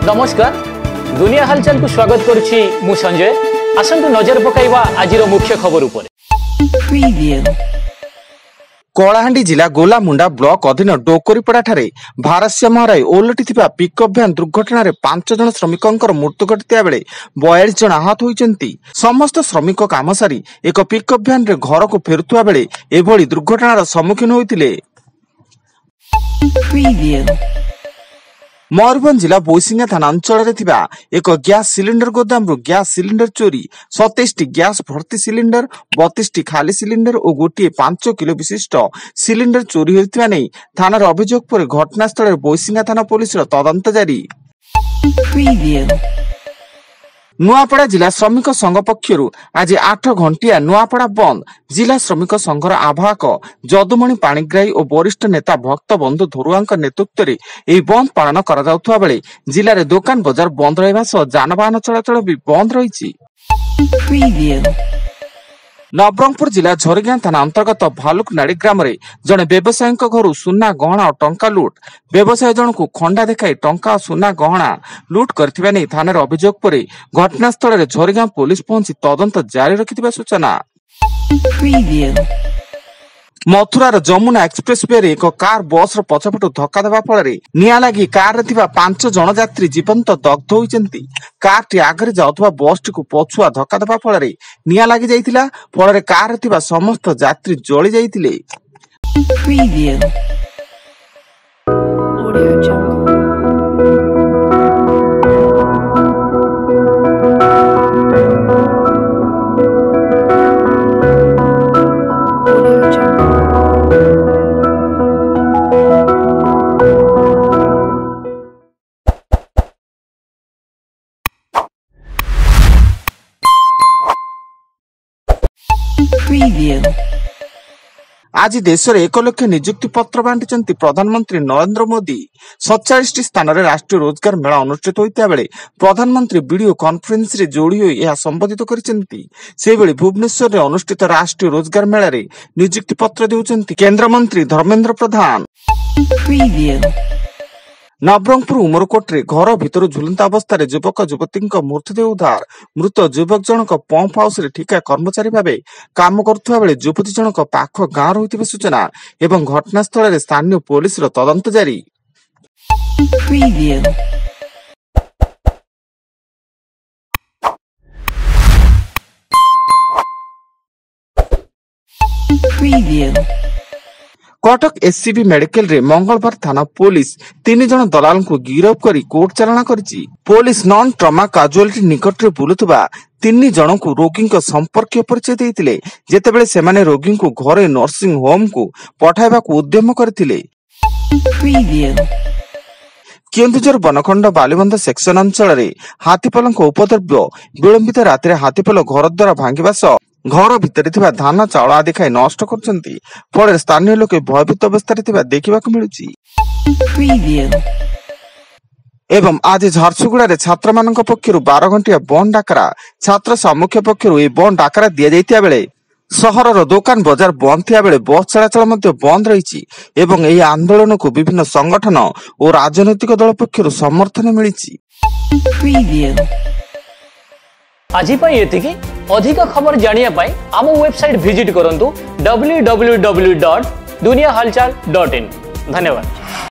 नमस्कार दुनिया हालचाल को स्वागत करुछि मु संजय। आसंतु नजर पकाइबा आजिर मुख्य खबर उपरे। कलाहांडी जिला गोलामुंडा ब्लॉक अधीन डोकरीपड़ा ठारे भारसाम्य हराई ओलटिथिबा पिकअप भ्यान दुर्घटना 5 जन श्रमिकंकर मृत्यु घटिता बेले 42 जन आहत होइचंती। समस्त श्रमिक काम सारी एक पिकअप भ्यान रे घर को फेरुथुवा बेले एभली दुर्घटनार सम्मुखीन होइतिले। मयूरभंज जिला बोईसिंगा थाना अंचल एक गैस सिलिंडर गोदाम गैस सिलिंडर चोरी 27 गैस भर्ती सिलिंडर 32 खाली सिलिंडर और गोटे 5 किलो विशिष्ट सिलिंडर चोरी होता नहीं थानार अभियोग पर घटनास्थल बोईसिंगा थाना पुलिस तदंत जारी। नुआपड़ा जिला श्रमिक संघ पक्षर आज 8 घंटिया नुआपड़ा बंद। जिला श्रमिक संघर आवाहक जदुमणि पाणिग्राही और वरिष्ठ नेता भक्त बंधु धरुआ नेतृत्व में यह बंद पालन करा बेले जिले में दुकान बजार बंद रहा सह जानवाहन चलाचल भी बंद रही। नवरंगपुर जिला झोरगां थाना अंतर्गत भालुकनाड़ी ग्राम रे जड़े व्यवसायी घर सुना गहना और टंका लुट। व्यवसायी जन को खंडा देखाई टंका और सुना गहना लुट करथिबा नै थानार अभियोग पर घटनास्थल में झोरगां पुलिस पहुंची तदंत जारी रखिथिबा सूचना। मथुरार जमुना एक्सप्रेस वे रे एक कार बस पछपटू धक्का देवा फल निया लगी कार रे 5 जन यात्री जीवंत दग्ध होइचंती। कार टी आगे जाउथबा बस टी को पछुआ धक्का देवा फल निया लगी जाइतिला। फल कार रे समस्त यात्री जली जाइतिले। आज देश में 1 लाख नियुक्ति पत्र बांटी प्रधानमंत्री नरेंद्र मोदी। 47 स्थान में राष्ट्रीय रोजगार मेला अनुष्ठित होता बेले प्रधानमंत्री वीडियो कॉन्फ्रेंस रे जोड़ी होई यह संबोधित करछंती। सेबेले भुवनेश्वर रे अनुष्ठित राष्ट्रीय रोजगार मेला रे नियुक्ति पत्र देउछंती केंद्र मंत्री धर्मेंद्र प्रधान। नवरंगपुर उमरकोट रे घर भितर झुलंता अवस्था युवक युवती मृतदेह उद्धार। मृत युवक जनक पंप हाउस रे ठिका कर्मचारी भावे काम करुवा बेले युवती जनक पाख गांव रही सूचना एवं घटनास्थल में स्थानीय पुलिस तदंत जारी। कटक एससीबी मेडिकल रे मंगलवार थाना पुलिस 3 जन दलाल को गिरफ्त करी कोर्ट चालाण करिछि। पुलिस नॉन ट्रमा काजुअलिटी निकट रे बुलुतबा 3 जन को रोगी संपर्क परिचय देइतिले जेतेबेले सेमाने रोगी को घरे नर्सिंग होम को पठाइबा को उद्यम करथिले। केन्दुझर बनखंड बालीबंध सेक्शन अंचल रे हाथीपल उपद्रव्य विलंबित राति हाथीपल घर द्वारा भांगिबा सह घर भितर थिबा धान चाउल आदि खाई नष्ट करछंती। फल स्थानीय लोक भयभीत अवस्था देखा मिलुछि। एवं आज झारसुगुड़ा रे छात्र मानक पक्षरु 12 घंटिया बंद डाकरा छात्र सामुख्य पक्षरु ए बंद डाकरा दिया जाइतिया बेले सहरर दुकान बजार बंद थिया बेले बस चलाचल मध्य बंद रहिछि एवं एही आंदोलन को विभिन्न संगठन और राजनैतिक दल पक्षरु समर्थन मिलिछि। आज एतिकी अधिक खबर जानिया पाई आम वेबसाइट विजिट करंतु www.duniyahalchal.in। धन्यवाद।